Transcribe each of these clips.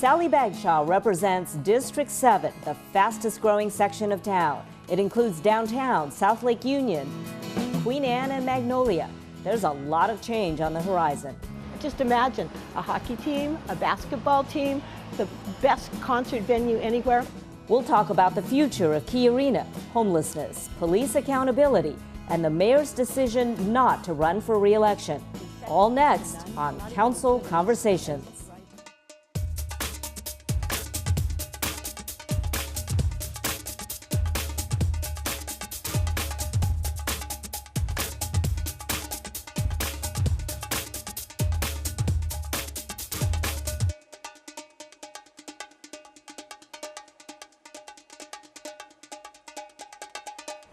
Sally Bagshaw represents District 7, the fastest growing section of town. It includes downtown, South Lake Union, Queen Anne and Magnolia. There's a lot of change on the horizon. Just imagine a hockey team, a basketball team, the best concert venue anywhere. We'll talk about the future of KeyArena, homelessness, police accountability, and the mayor's decision not to run for re-election. All next on Council Conversations.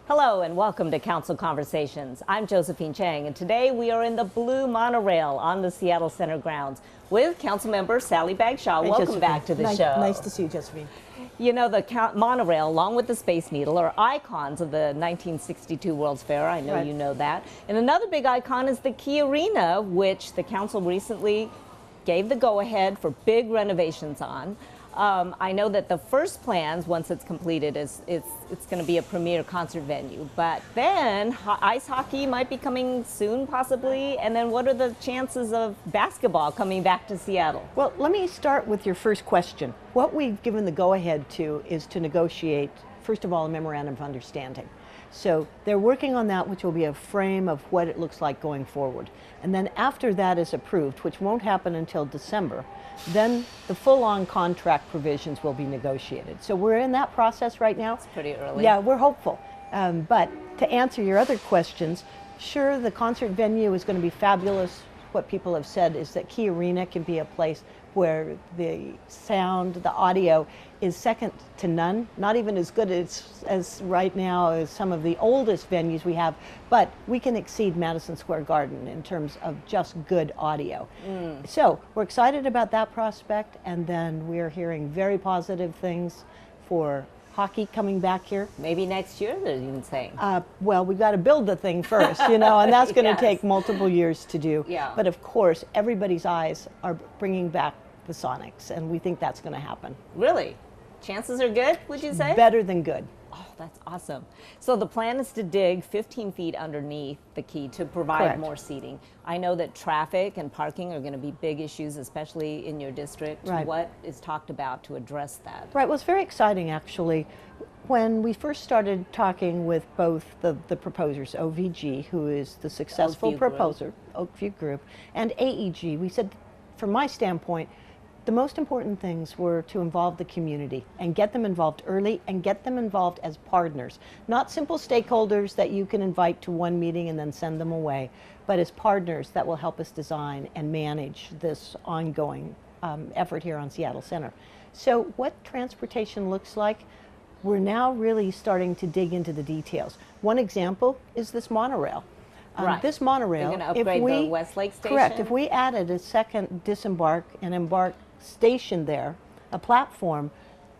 Hello and welcome to Council Conversations. I'm Josephine Cheng, and today we are in the Blue Monorail on the Seattle Center grounds with Councilmember Sally Bagshaw. Hey, welcome Josephine. Back to the show. Nice to see you, Josephine. You know, the monorail, along with the Space Needle, are icons of the 1962 World's Fair. I know you know that. And another big icon is the KeyArena, which the council recently gave the go-ahead for big renovations on. I know that the first plans, once it's completed, is it's going to be a premier concert venue. But then ice hockey might be coming soon, possibly. And then what are the chances of basketball coming back to Seattle? Well, let me start with your first question. What we've given the go-ahead to is to negotiate, first of all, a memorandum of understanding. So they're working on that, which will be a frame of what it looks like going forward. And then after that is approved, which won't happen until December, then the full-on contract provisions will be negotiated. So we're in that process right now. It's pretty early. Yeah, we're hopeful. But to answer your other questions, sure, the concert venue is going to be fabulous. What people have said is that KeyArena can be a place where the sound, the audio is second to none, not even as good as right now as some of the oldest venues we have, but we can exceed Madison Square Garden in terms of just good audio. So we're excited about that prospect, and then we're hearing very positive things for hockey coming back here. Maybe next year, they're even saying. Well, we've got to build the thing first, you know, and that's going to Yes. take multiple years to do. Yeah. But of course, everybody's eyes are bringing back the Sonics, and we think that's going to happen. Really? Chances are good, would you say? Better than good. Oh, that's awesome. So the plan is to dig 15 feet underneath the key to provide Correct. more seating. I know that traffic and parking are going to be big issues, especially in your district. Right. What is talked about to address that? Right, well, it's very exciting, actually. When we first started talking with both the proposers, OVG, who is the successful Oakview Group. proposer, Oakview Group, and AEG, we said, from my standpoint, the most important things were to involve the community and get them involved early and get them involved as partners. Not simple stakeholders that you can invite to one meeting and then send them away, but as partners that will help us design and manage this ongoing effort here on Seattle Center. So what transportation looks like, we're now really starting to dig into the details. One example is this monorail. Right. This monorail, They're going to upgrade the Westlake station? Correct. If we added a second disembark and embark station there, a platform,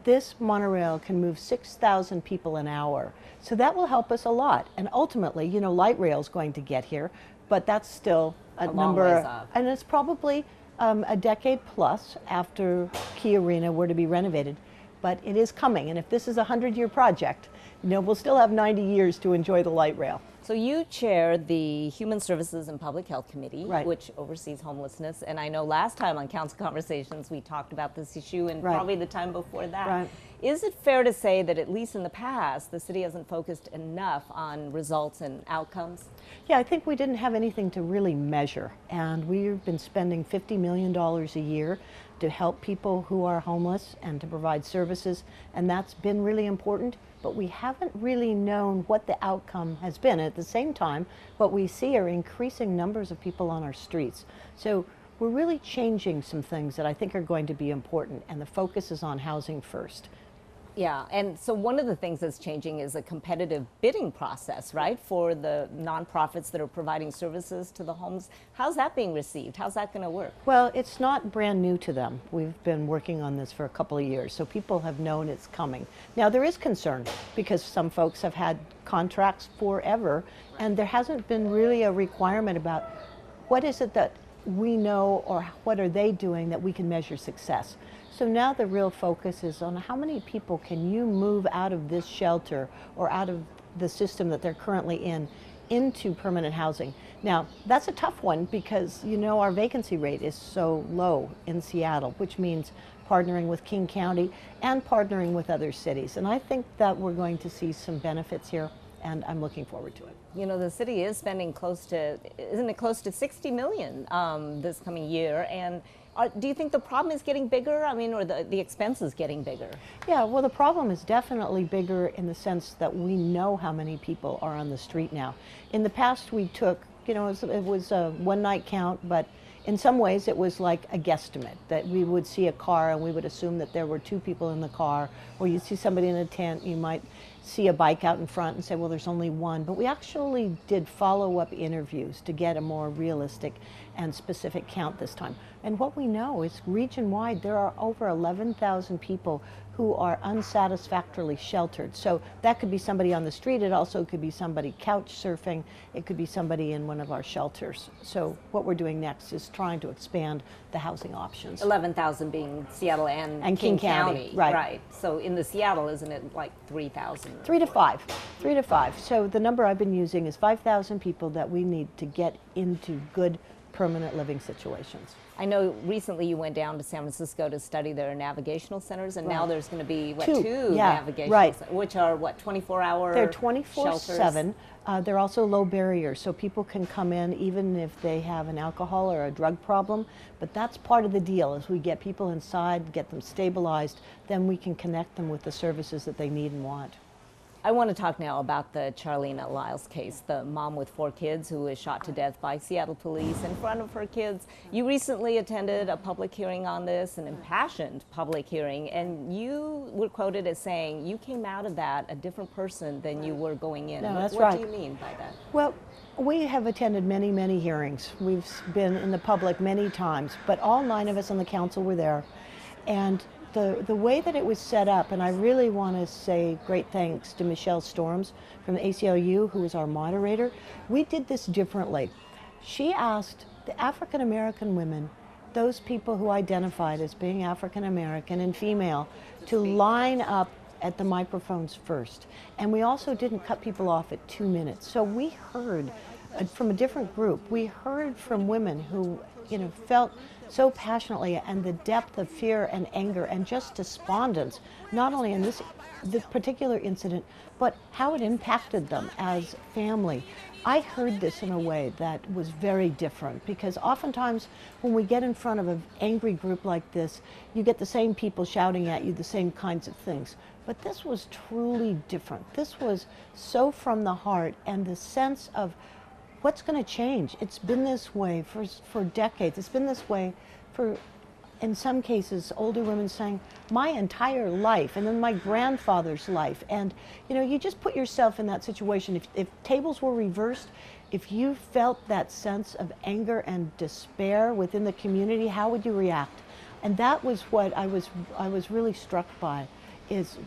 this monorail can move 6,000 people an hour. So that will help us a lot. And ultimately, you know, light rail is going to get here, but that's still a long number, ways off. and it's probably a decade plus after KeyArena were to be renovated. But it is coming, and if this is a 100-year project, you know, we'll still have 90 years to enjoy the light rail. So you chair the Human Services and Public Health Committee, Right. which oversees homelessness. And I know last time on Council Conversations we talked about this issue, and Right. probably the time before that. Right. Is it fair to say that at least in the past, the city hasn't focused enough on results and outcomes? Yeah, I think we didn't have anything to really measure, and we've been spending $50 million a year to help people who are homeless and to provide services, and that's been really important, but we haven't really known what the outcome has been. At the same time, what we see are increasing numbers of people on our streets. So we're really changing some things that I think are going to be important, and the focus is on housing first. Yeah, and so one of the things that's changing is a competitive bidding process, right, for the nonprofits that are providing services to the homes. How's that being received? How's that going to work? Well, it's not brand new to them. We've been working on this for a couple of years, so people have known it's coming. Now, there is concern because some folks have had contracts forever, and there hasn't been really a requirement about what is it that we know or what are they doing that we can measure success. So now the real focus is on how many people can you move out of this shelter or out of the system that they're currently in into permanent housing. Now, that's a tough one because, you know, our vacancy rate is so low in Seattle, which means partnering with King County and partnering with other cities. And I think that we're going to see some benefits here, and I'm looking forward to it. You know, the city is spending close to, isn't it close to 60 million this coming year? And do you think the problem is getting bigger? I mean, or the expense is getting bigger? Yeah, well, the problem is definitely bigger in the sense that we know how many people are on the street now. In the past, we took, you know, it was a one-night count, but in some ways it was like a guesstimate, that we would see a car and we would assume that there were two people in the car, or you'd see somebody in a tent, you might see a bike out in front and say, well, there's only one. But we actually did follow-up interviews to get a more realistic and specific count this time. And what we know is region-wide, there are over 11,000 people who are unsatisfactorily sheltered. So that could be somebody on the street. It also could be somebody couch surfing. It could be somebody in one of our shelters. So what we're doing next is trying to expand the housing options. 11,000 being Seattle and King County. Right. So in the Seattle, isn't it like 3,000? 3 to 5. 3 to 5. So the number I've been using is 5,000 people that we need to get into good permanent living situations. I know recently you went down to San Francisco to study their navigational centers, and now there's going to be, what, two navigational centers, which are, what, 24-hour They're 24/7. They're also low barrier, so people can come in even if they have an alcohol or a drug problem. But that's part of the deal. As we get people inside, get them stabilized, then we can connect them with the services that they need and want. I want to talk now about the Charlena Lyles case, the mom with 4 kids who was shot to death by Seattle police in front of her kids. You recently attended a public hearing on this, an impassioned public hearing, and you were quoted as saying you came out of that a different person than you were going in. No, that's what right. do you mean by that? Well, we have attended many, many hearings. We've been in the public many times, but all 9 of us on the council were there. And the way that it was set up, and I really want to say great thanks to Michelle Storms from the ACLU, who was our moderator. We did this differently. She asked the African American women, those people who identified as being African American and female, to line up at the microphones first. And we also didn't cut people off at 2 minutes. So we heard from a different group. We heard from women who, you know, felt so passionately, and the depth of fear and anger and just despondence, not only in this particular incident, but how it impacted them as family. I heard this in a way that was very different, because oftentimes when we get in front of an angry group like this, you get the same people shouting at you the same kinds of things. But this was truly different. This was so from the heart, and the sense of what's going to change? It's been this way for decades. It's been this way for, in some cases, older women saying, my entire life, and then my grandfather's life. And, you know, you just put yourself in that situation. If tables were reversed, if you felt that sense of anger and despair within the community, how would you react? And that was what I was really struck by, is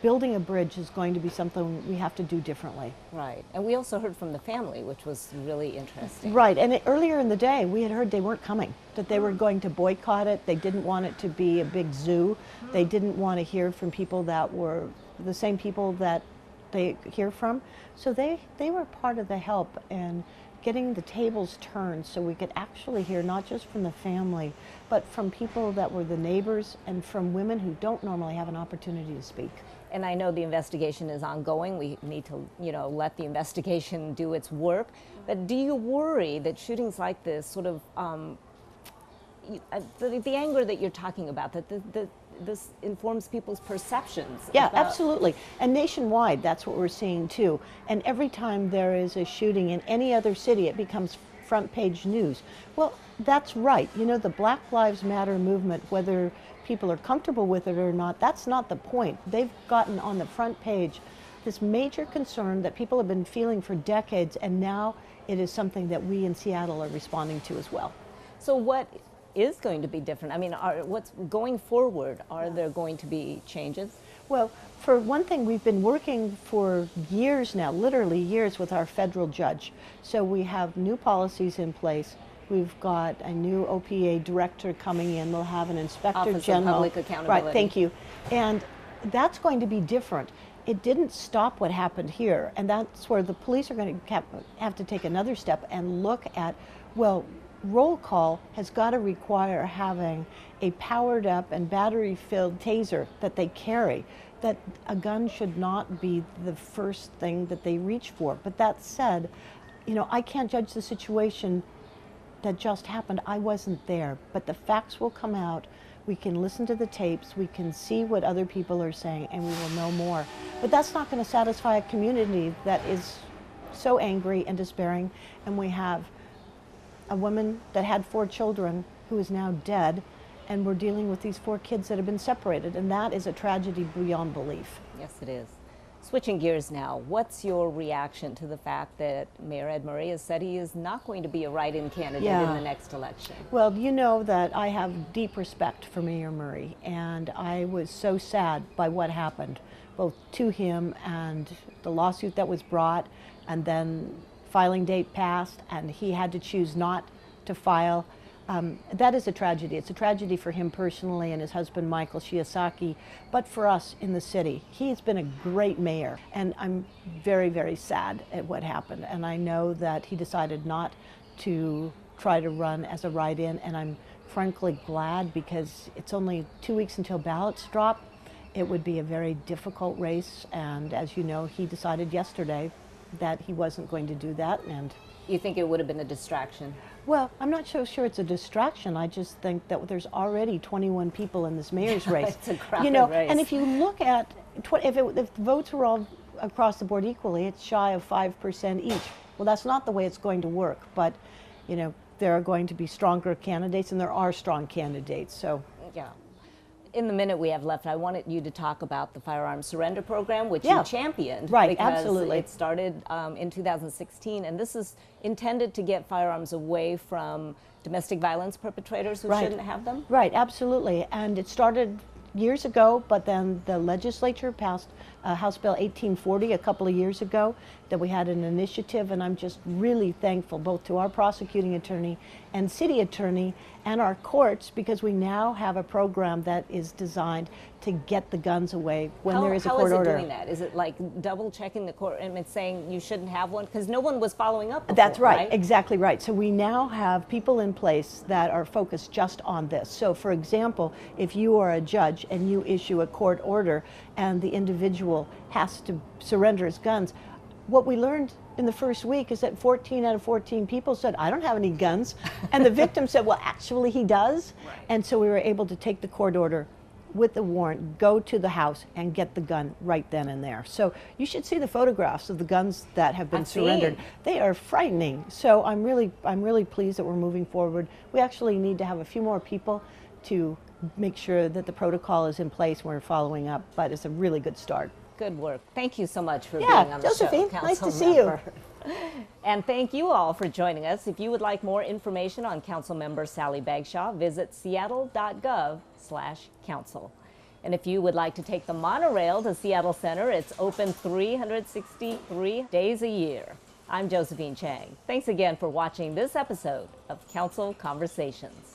building a bridge is going to be something we have to do differently. Right. And we also heard from the family, which was really interesting. Right. And earlier in the day, we had heard they weren't coming, that they were going to boycott it. They didn't want it to be a big zoo. They didn't want to hear from people that were the same people that they hear from. So they were part of the help in getting the tables turned so we could actually hear not just from the family, but from people that were the neighbors and from women who don't normally have an opportunity to speak. And I know the investigation is ongoing. We need to, you know, let the investigation do its work. But do you worry that shootings like this sort of, the anger that you're talking about, that this informs people's perceptions? Yeah, absolutely. And nationwide, that's what we're seeing too. And every time there is a shooting in any other city, it becomes front page news. Well, that's right. You know, the Black Lives Matter movement, whether people are comfortable with it or not, that's not the point. They've gotten on the front page this major concern that people have been feeling for decades, and now it is something that we in Seattle are responding to as well. So what is going to be different? I mean, what's going forward? Are there going to be changes? Well, for one thing, we've been working for years now, literally years, with our federal judge. So we have new policies in place, We've got a new OPA director coming in. We'll have an inspector Office of general. Public Accountability. Right, thank you. And that's going to be different. It didn't stop what happened here, and that's where the police are going to have to take another step and look at, well, roll call has got to require having a powered up and battery filled taser that they carry, that a gun should not be the first thing that they reach for. But that said, you know, I can't judge the situation that just happened. I wasn't there, but the facts will come out. We can listen to the tapes, we can see what other people are saying, and we will know more. But that's not going to satisfy a community that is so angry and despairing. And we have a woman that had 4 children who is now dead, and we're dealing with these 4 kids that have been separated, and that is a tragedy beyond belief. Yes, it is. Switching gears now, what's your reaction to the fact that Mayor Ed Murray has said he is not going to be a write-in candidate in the next election? Well, you know that I have deep respect for Mayor Murray, and I was so sad by what happened, both to him and the lawsuit that was brought, and then filing date passed, and he had to choose not to file. That is a tragedy. It's a tragedy for him personally and his husband, Michael Shiosaki, but for us in the city. He's been a great mayor, and I'm very, very sad at what happened. And I know that he decided not to try to run as a write-in, and I'm frankly glad, because it's only 2 weeks until ballots drop. It would be a very difficult race, and as you know, he decided yesterday that he wasn't going to do that. And You think it would have been a distraction? well, I'm not so sure it's a distraction. I just think that there's already 21 people in this mayor's race. It's a crowded you know, race. and if you look at if the votes were all across the board equally, it's shy of 5% each. Well, that's not the way it's going to work. But you know, there are going to be stronger candidates, and there are strong candidates. So yeah. In the minute we have left, I wanted you to talk about the firearm surrender program, which you championed. Right, because absolutely. It started in 2016, and this is intended to get firearms away from domestic violence perpetrators who shouldn't have them. Right, absolutely. And it started years ago, but then the legislature passed House Bill 1840 a couple of years ago, that we had an initiative, and I'm just really thankful both to our prosecuting attorney and city attorney and our courts, because we now have a program that is designed to get the guns away when there is a court order. How is it doing that? Is it like double checking the court and it's saying you shouldn't have one? Because no one was following up before, That's right, exactly right. So we now have people in place that are focused just on this. So for example, if you are a judge and you issue a court order and the individual has to surrender his guns, what we learned in the first week is that 14 out of 14 people said, I don't have any guns. And the victim said, well, actually he does. Right. And so we were able to take the court order with the warrant, go to the house and get the gun right then and there. So you should see the photographs of the guns that have been surrendered. They are frightening. So I'm really pleased that we're moving forward. We actually need to have a few more people to make sure that the protocol is in place and we're following up, but it's a really good start. Good work. Thank you so much for being on the Josephine, show, nice to see you. And thank you all for joining us. If you would like more information on Councilmember Sally Bagshaw, visit seattle.gov/council. And if you would like to take the monorail to Seattle Center, it's open 363 days a year. I'm Josephine Cheng. Thanks again for watching this episode of Council Conversations.